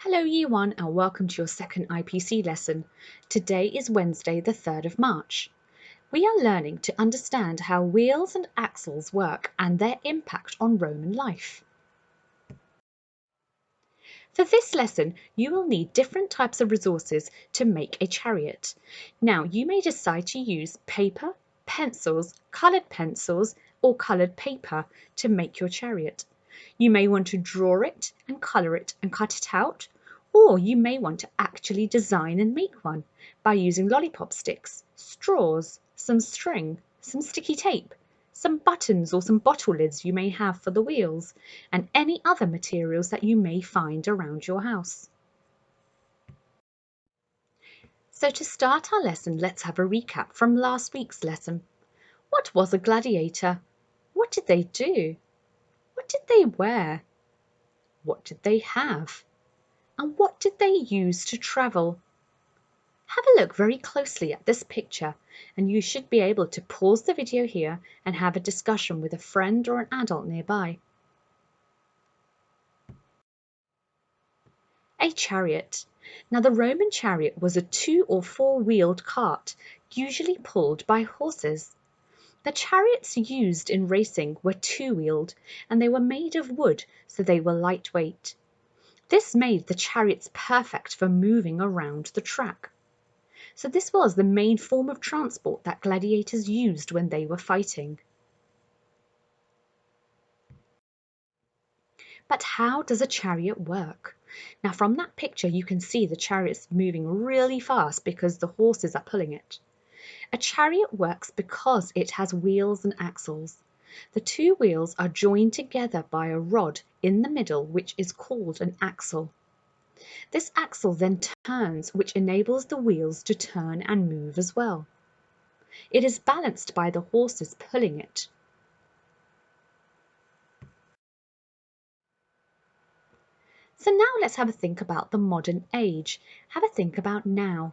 Hello Year 1 and welcome to your second IPC lesson. Today is Wednesday the 3rd of March. We are learning to understand how wheels and axles work and their impact on Roman life. For this lesson, you will need different types of resources to make a chariot. Now, you may decide to use paper, coloured pencils, or coloured paper to make your chariot. You may want to draw it and colour it and cut it out, or you may want to actually design and make one by using lollipop sticks, straws, some string, some sticky tape, some buttons or some bottle lids you may have for the wheels, and any other materials that you may find around your house. So to start our lesson, let's have a recap from last week's lesson. What was a gladiator? What did they do? What did they wear? What did they have? And what did they use to travel? Have a look very closely at this picture and you should be able to pause the video here and have a discussion with a friend or an adult nearby. A chariot. Now the Roman chariot was a 2- or 4-wheeled cart, usually pulled by horses. The chariots used in racing were 2-wheeled and they were made of wood, so they were lightweight. This made the chariots perfect for moving around the track. So this was the main form of transport that gladiators used when they were fighting. But how does a chariot work? Now from that picture you can see the chariot's moving really fast because the horses are pulling it. A chariot works because it has wheels and axles. The 2 wheels are joined together by a rod in the middle which is called an axle. This axle then turns, which enables the wheels to turn and move as well. It is balanced by the horses pulling it. So now let's have a think about the modern age. Have a think about now.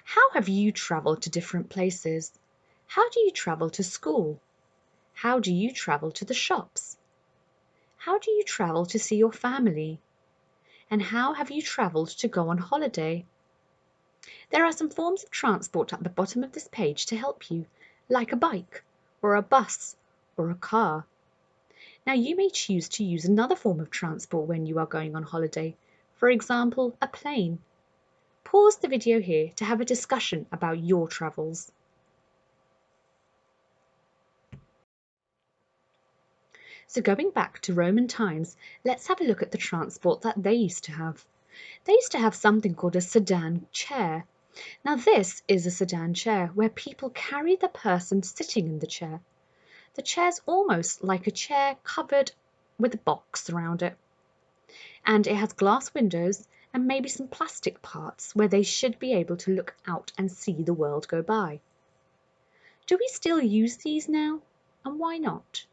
How have you travelled to different places? How do you travel to school? How do you travel to the shops? How do you travel to see your family? And how have you travelled to go on holiday? There are some forms of transport at the bottom of this page to help you, like a bike, or a bus, or a car. Now you may choose to use another form of transport when you are going on holiday, for example, a plane. Pause the video here to have a discussion about your travels. So going back to Roman times, let's have a look at the transport that they used to have. They used to have something called a sedan chair. Now this is a sedan chair where people carry the person sitting in the chair. The chair's almost like a chair covered with a box around it. And it has glass windows and maybe some plastic parts where they should be able to look out and see the world go by. Do we still use these now? And why not?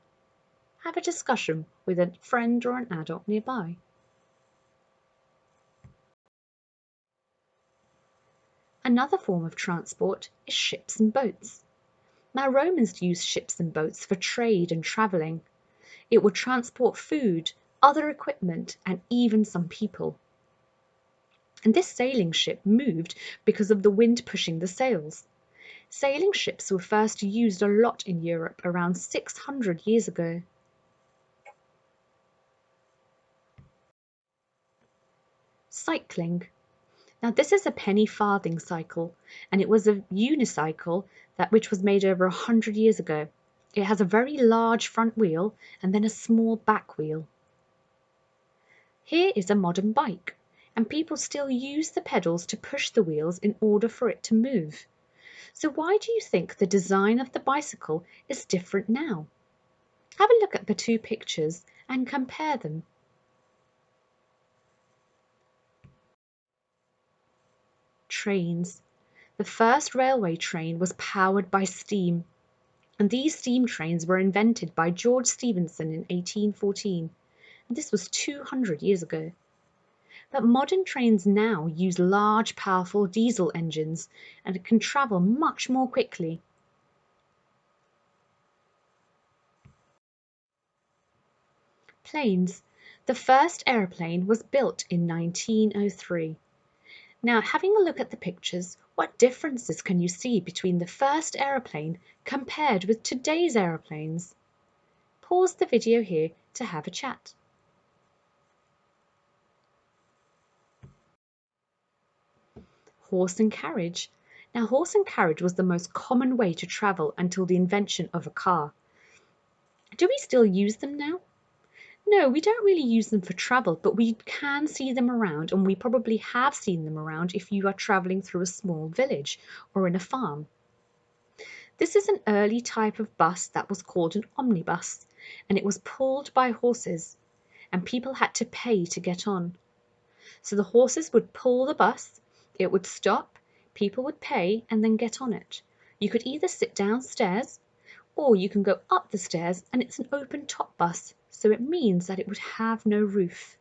Have a discussion with a friend or an adult nearby. Another form of transport is ships and boats. Now Romans used ships and boats for trade and travelling. It would transport food, other equipment, and even some people. And this sailing ship moved because of the wind pushing the sails. Sailing ships were first used a lot in Europe around 600 years ago. Cycling. Now this is a penny farthing cycle, and it was a unicycle which was made over 100 years ago. It has a very large front wheel and then a small back wheel. Here is a modern bike, and people still use the pedals to push the wheels in order for it to move. So why do you think the design of the bicycle is different now? Have a look at the 2 pictures and compare them. Trains. The first railway train was powered by steam, and these steam trains were invented by George Stephenson in 1814. This was 200 years ago. But modern trains now use large, powerful diesel engines and can travel much more quickly. Planes. The first aeroplane was built in 1903. Now, having a look at the pictures, what differences can you see between the first aeroplane compared with today's aeroplanes? Pause the video here to have a chat. Horse and carriage. Now, horse and carriage was the most common way to travel until the invention of a car. Do we still use them now? No, we don't really use them for travel, but we can see them around, and we probably have seen them around if you are traveling through a small village or in a farm. This is an early type of bus that was called an omnibus, and it was pulled by horses, and people had to pay to get on. So the horses would pull the bus, it would stop, people would pay and then get on it. You could either sit downstairs or you can go up the stairs, and it's an open top bus, so it means that it would have no roof.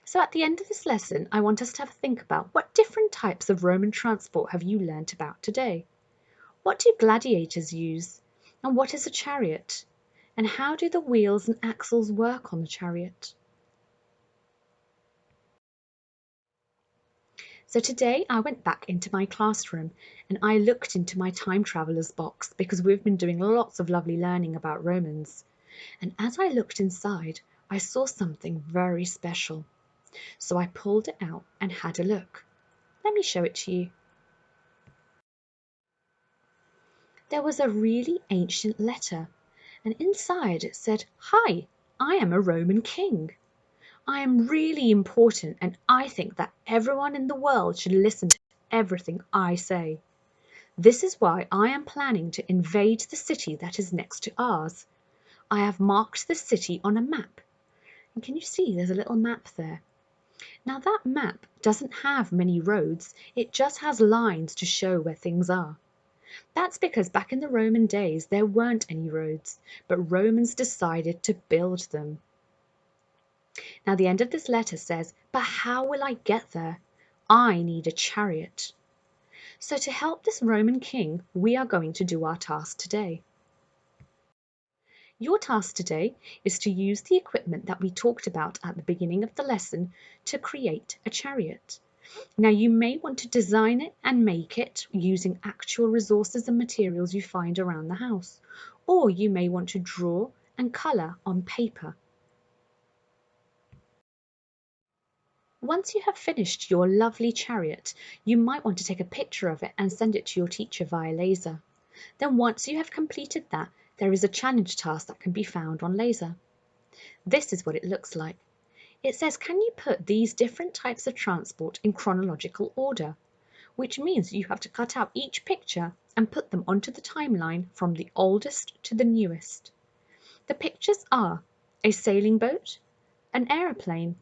So at the end of this lesson, I want us to have a think about what different types of Roman transport have you learnt about today? What do gladiators use? And what is a chariot? And how do the wheels and axles work on the chariot? So today I went back into my classroom and I looked into my time travelers box because we've been doing lots of lovely learning about Romans. And as I looked inside, I saw something very special. So I pulled it out and had a look. Let me show it to you. There was a really ancient letter, and inside it said, "Hi, I am a Roman king. I am really important, and I think that everyone in the world should listen to everything I say. This is why I am planning to invade the city that is next to ours. I have marked the city on a map." And can you see there's a little map there? Now that map doesn't have many roads, it just has lines to show where things are. That's because back in the Roman days there weren't any roads, but Romans decided to build them. Now the end of this letter says, "But how will I get there? I need a chariot." So to help this Roman king, we are going to do our task today. Your task today is to use the equipment that we talked about at the beginning of the lesson to create a chariot. Now you may want to design it and make it using actual resources and materials you find around the house, or you may want to draw and colour on paper. Once you have finished your lovely chariot, you might want to take a picture of it and send it to your teacher via laser. Then once you have completed that, there is a challenge task that can be found on laser. This is what it looks like. It says, can you put these different types of transport in chronological order? Which means you have to cut out each picture and put them onto the timeline from the oldest to the newest. The pictures are a sailing boat, an aeroplane,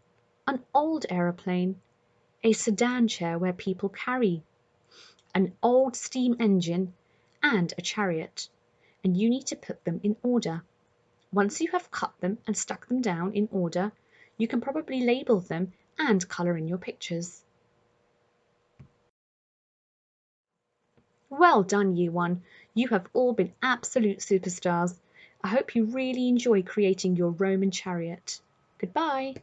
an old aeroplane, a sedan chair where people carry, an old steam engine, and a chariot. And you need to put them in order. Once you have cut them and stuck them down in order, you can probably label them and colour in your pictures. Well done, Year 1. You have all been absolute superstars. I hope you really enjoy creating your Roman chariot. Goodbye.